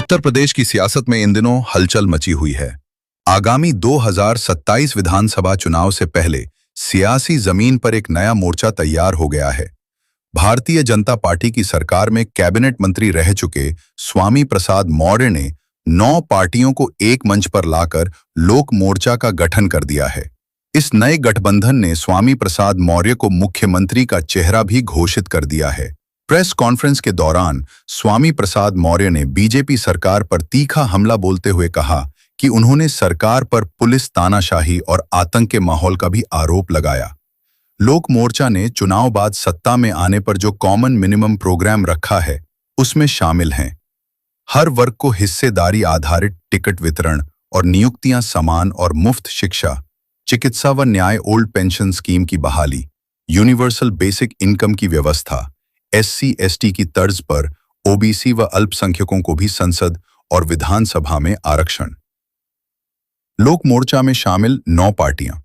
उत्तर प्रदेश की सियासत में इन दिनों हलचल मची हुई है। आगामी 2027 विधानसभा चुनाव से पहले सियासी जमीन पर एक नया मोर्चा तैयार हो गया है। भारतीय जनता पार्टी की सरकार में कैबिनेट मंत्री रह चुके स्वामी प्रसाद मौर्य ने 9 पार्टियों को एक मंच पर लाकर लोक मोर्चा का गठन कर दिया है। इस नए गठबंधन ने स्वामी प्रसाद मौर्य को मुख्यमंत्री का चेहरा भी घोषित कर दिया है। प्रेस कॉन्फ्रेंस के दौरान स्वामी प्रसाद मौर्य ने बीजेपी सरकार पर तीखा हमला बोलते हुए कहा कि उन्होंने सरकार पर पुलिस तानाशाही और आतंक के माहौल का भी आरोप लगाया। लोक मोर्चा ने चुनाव बाद सत्ता में आने पर जो कॉमन मिनिमम प्रोग्राम रखा है, उसमें शामिल हैं हर वर्ग को हिस्सेदारी आधारित टिकट वितरण और नियुक्तियां समान और मुफ्त शिक्षा, चिकित्सा व न्याय, ओल्ड पेंशन स्कीम की बहाली, यूनिवर्सल बेसिक इनकम की व्यवस्था, SC/ST की तर्ज पर OBC व अल्पसंख्यकों को भी संसद और विधानसभा में आरक्षण। लोक मोर्चा में शामिल 9 पार्टियां।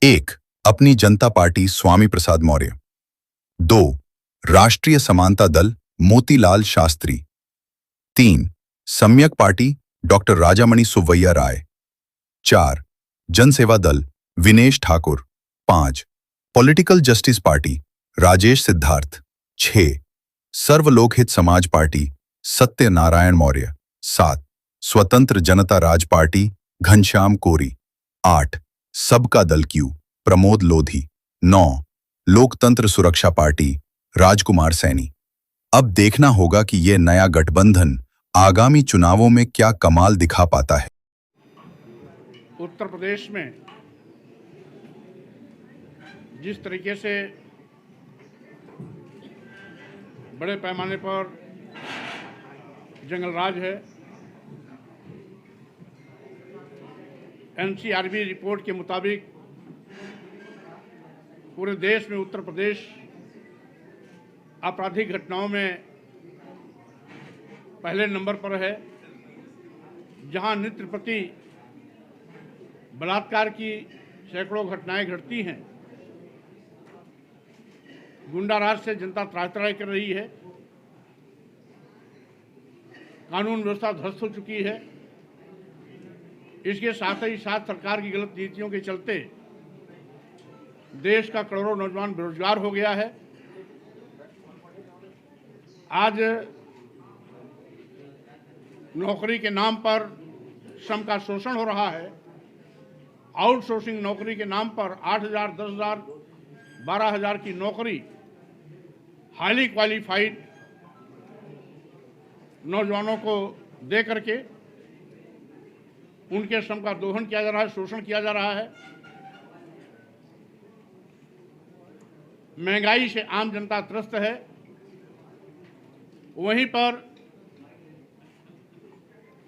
1. अपनी जनता पार्टी स्वामी प्रसाद मौर्य। 2. राष्ट्रीय समानता दल मोतीलाल शास्त्री। 3. सम्यक पार्टी डॉक्टर राजामणि सुव्वैया राय। 4. जनसेवा दल Vinesh Thakur. 5. Political justice party Rajesh Siddharth. 6. सर्वलोकहित समाज पार्टी सत्यनारायण मौर्य। 7. स्वतंत्र जनता राज पार्टी घनश्याम कोरी। 8. सबका दल क्यू प्रमोद लोधी। 9. लोकतंत्र सुरक्षा पार्टी राजकुमार सैनी। अब देखना होगा कि ये नया गठबंधन आगामी चुनावों में क्या कमाल दिखा पाता है। उत्तर प्रदेश में जिस तरीके से बड़े पैमाने पर जंगल राज है, NCRB रिपोर्ट के मुताबिक पूरे देश में उत्तर प्रदेश आपराधिक घटनाओं में पहले नंबर पर है, जहां नित्य प्रति बलात्कार की सैकड़ों घटनाएं घटती हैं। गुंडाराज से जनता त्राही कर रही है, कानून व्यवस्था ध्वस्त हो चुकी है। इसके साथ ही साथ सरकार की गलत नीतियों के चलते देश का करोड़ों नौजवान बेरोजगार हो गया है। आज नौकरी के नाम पर श्रम का शोषण हो रहा है। आउटसोर्सिंग नौकरी के नाम पर 8,000, 10,000, 12,000 की नौकरी हाईली क्वालिफाइड नौजवानों को दे करके उनके श्रम का दोहन किया जा रहा है, शोषण किया जा रहा है। महंगाई से आम जनता त्रस्त है। वहीं पर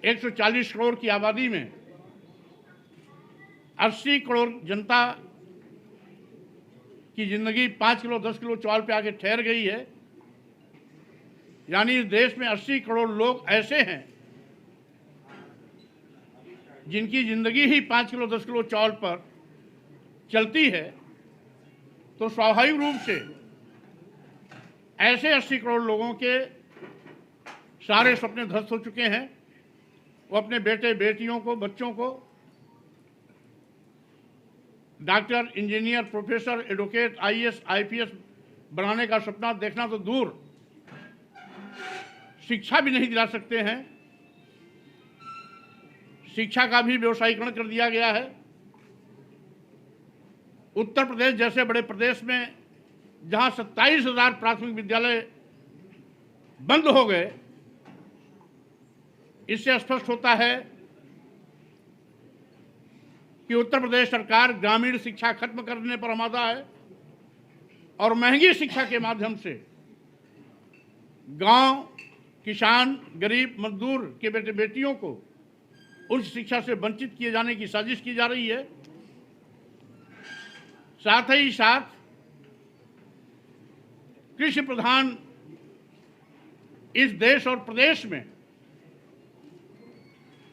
140 करोड़ की आबादी में 80 करोड़ जनता की जिंदगी 5 किलो 10 किलो चावल पे आके ठहर गई है। यानी इस देश में 80 करोड़ लोग ऐसे हैं जिनकी जिंदगी ही 5 किलो 10 किलो चावल पर चलती है। तो स्वाभाविक रूप से ऐसे 80 करोड़ लोगों के सारे सपने ध्वस्त हो चुके हैं। वो अपने बेटे बेटियों को, बच्चों को doctor, engineer, professor, advocate, IAS, IPS बनाने का सपना देखना तो दूर, शिक्षा भी नहीं दिला सकते हैं। शिक्षा का भी व्यवसायीकरण कर दिया गया है। उत्तर प्रदेश जैसे बड़े प्रदेश में जहां 27,000 प्राथमिक विद्यालय बंद हो गए, इससे स्पष्ट होता है कि उत्तर प्रदेश सरकार ग्रामीण शिक्षा खत्म करने पर आमादा है और महंगी शिक्षा के माध्यम से गांव, किसान, गरीब, मजदूर के बेटे बेटियों को उच्च शिक्षा से वंचित किए जाने की साजिश की जा रही है। साथ ही साथ कृषि प्रधान इस देश और प्रदेश में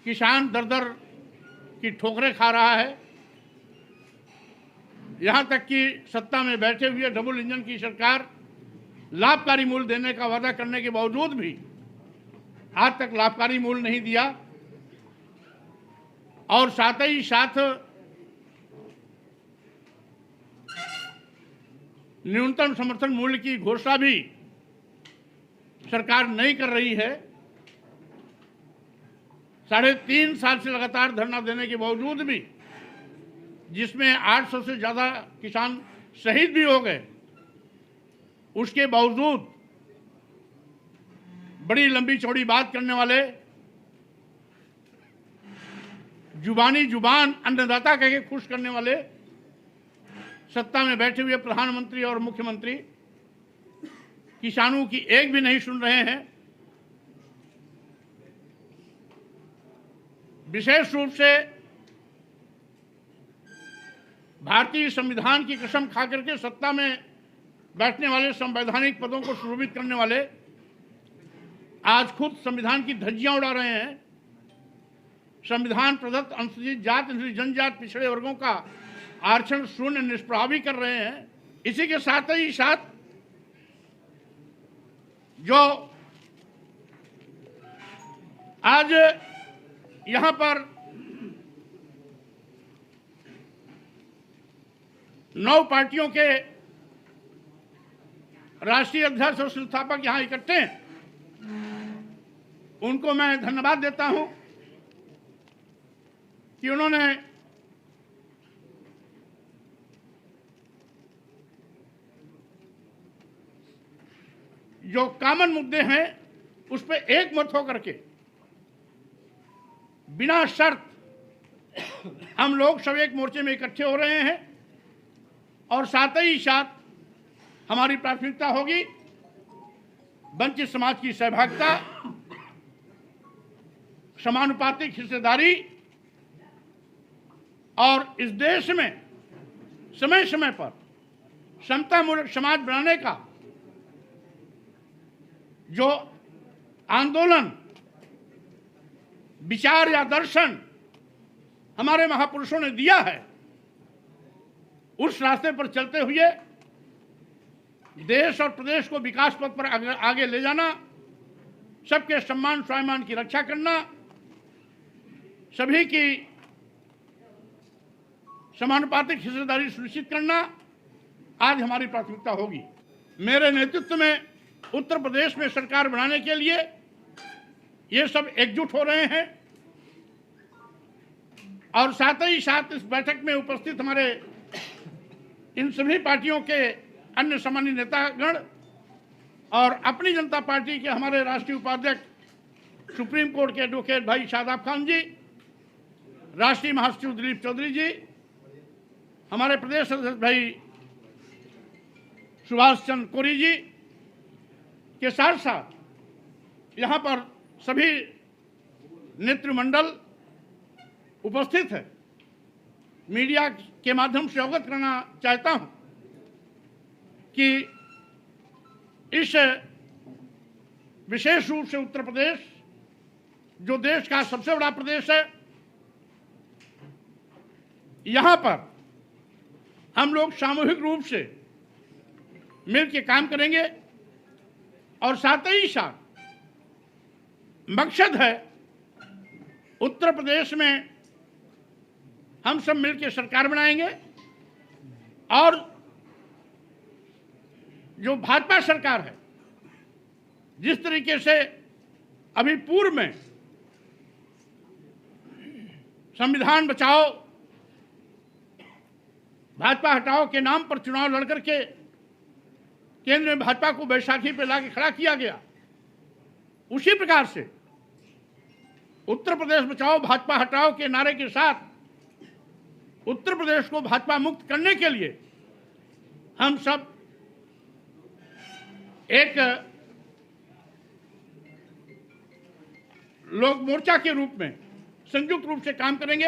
किसान दर दर की ठोकरें खा रहा है। यहां तक कि सत्ता में बैठे हुए डबल इंजन की सरकार लाभकारी मूल्य देने का वादा करने के बावजूद भी आज तक लाभकारी मूल्य नहीं दिया और साथ ही साथ न्यूनतम समर्थन मूल्य की घोषणा भी सरकार नहीं कर रही है। 3.5 साल से लगातार धरना देने के बावजूद भी, जिसमें 800 से ज़्यादा किसान शहीद भी हो गए, उसके बावजूद बड़ी लंबी चौड़ी बात करने वाले, जुबानी जुबान अन्नदाता कह के खुश करने वाले सत्ता में बैठे हुए प्रधानमंत्री और मुख्यमंत्री किसानों की एक भी नहीं सुन रहे हैं। विशेष रूप से भारतीय संविधान की कसम खा करके सत्ता में बैठने वाले, संवैधानिक पदों को सुशोभित करने वाले आज खुद संविधान की धज्जियां उड़ा रहे हैं। संविधान प्रदत्त अनुसूचित जाति, अनुसूचित जनजाति, पिछड़े वर्गों का आरक्षण शून्य निष्प्रभावी कर रहे हैं। इसी के साथ ही साथ जो आज यहां पर 9 पार्टियों के राष्ट्रीय अध्यक्ष और संस्थापक यहां इकट्ठे हैं, उनको मैं धन्यवाद देता हूं कि उन्होंने जो कॉमन मुद्दे हैं उस पर एक मत होकर के बिना शर्त हम लोग सब एक मोर्चे में इकट्ठे हो रहे हैं। और साथ ही साथ हमारी प्राथमिकता होगी वंचित समाज की सहभागिता, समानुपातिक हिस्सेदारी और इस देश में समय समय पर समतामूलक समाज बनाने का जो आंदोलन, विचार या दर्शन हमारे महापुरुषों ने दिया है, उस रास्ते पर चलते हुए देश और प्रदेश को विकास पथ पर आगे ले जाना, सबके सम्मान स्वाभिमान की रक्षा करना, सभी की समानुपातिक हिस्सेदारी सुनिश्चित करना आज हमारी प्राथमिकता होगी। मेरे नेतृत्व में उत्तर प्रदेश में सरकार बनाने के लिए ये सब एकजुट हो रहे हैं। और साथ ही साथ इस बैठक में उपस्थित हमारे इन सभी पार्टियों के अन्य सम्मानित नेतागण और अपनी जनता पार्टी के हमारे राष्ट्रीय उपाध्यक्ष सुप्रीम कोर्ट के एडवोकेट भाई शादाब खान जी, राष्ट्रीय महासचिव दिलीप चौधरी जी, हमारे प्रदेश अध्यक्ष भाई सुभाष चंद्र कोरी जी के साथ साथ यहाँ पर सभी नेतृमंडल उपस्थित है। मीडिया के माध्यम से अवगत करना चाहता हूँ कि इस विशेष रूप से उत्तर प्रदेश जो देश का सबसे बड़ा प्रदेश है, यहाँ पर हम लोग सामूहिक रूप से मिलकर काम करेंगे और साथ ही साथ मकसद है उत्तर प्रदेश में हम सब मिलकर सरकार बनाएंगे और जो भाजपा सरकार है, जिस तरीके से अभी पूर्व में संविधान बचाओ भाजपा हटाओ के नाम पर चुनाव लड़कर के केंद्र में भाजपा को बैसाखी पे लाके खड़ा किया गया, उसी प्रकार से उत्तर प्रदेश बचाओ भाजपा हटाओ के नारे के साथ उत्तर प्रदेश को भाजपा मुक्त करने के लिए हम सब एक लोक मोर्चा के रूप में संयुक्त रूप से काम करेंगे।